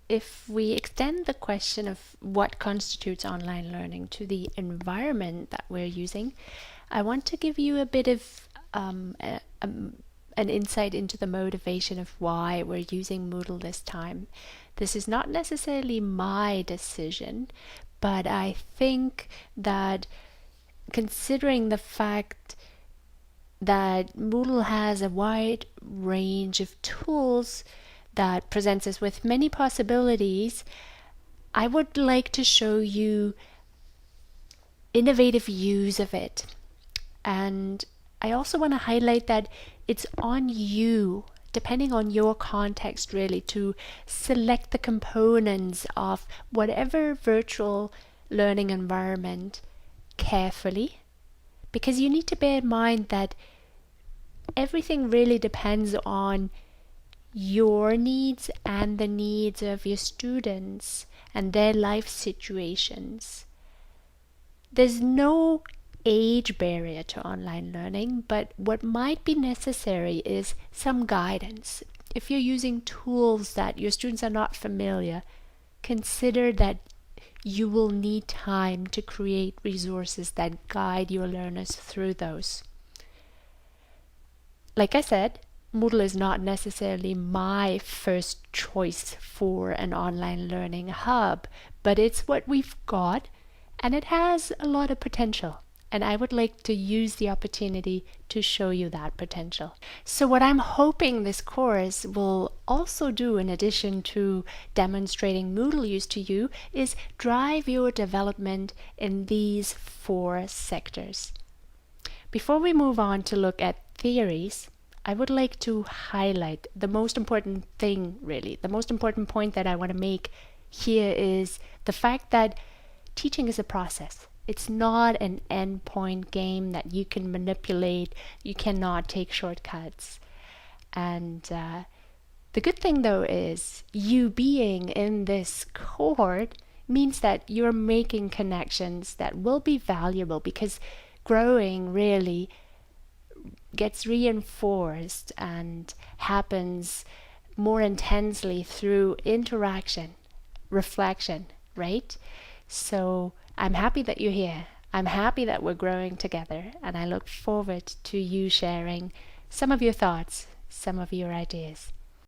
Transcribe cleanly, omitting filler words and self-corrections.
if we extend the question of what constitutes online learning to the environment that we're using, I want to give you a bit of an insight into the motivation of why we're using Moodle this time. This is not necessarily my decision, but I think that considering the fact that Moodle has a wide range of tools that presents us with many possibilities, I would like to show you innovative use of it. And I also want to highlight that it's on you, depending on your context really, to select the components of whatever virtual learning environment carefully, because you need to bear in mind that everything really depends on your needs and the needs of your students and their life situations. There's no age barrier to online learning, but what might be necessary is some guidance. If you're using tools that your students are not familiar, consider that you will need time to create resources that guide your learners through those. Like I said, Moodle is not necessarily my first choice for an online learning hub, but it's what we've got, and it has a lot of potential. And I would like to use the opportunity to show you that potential. So what I'm hoping this course will also do, in addition to demonstrating Moodle use to you, is drive your development in these 4 sectors. Before we move on to look at theories, I would like to highlight the most important thing, really. The most important point that I want to make here is the fact that teaching is a process. It's not an endpoint game that you can manipulate. You cannot take shortcuts. And the good thing, though, is you being in this cohort means that you're making connections that will be valuable, because growing really gets reinforced and happens more intensely through interaction, reflection, right? So I'm happy that you're here. I'm happy that we're growing together, and I look forward to you sharing some of your thoughts, some of your ideas.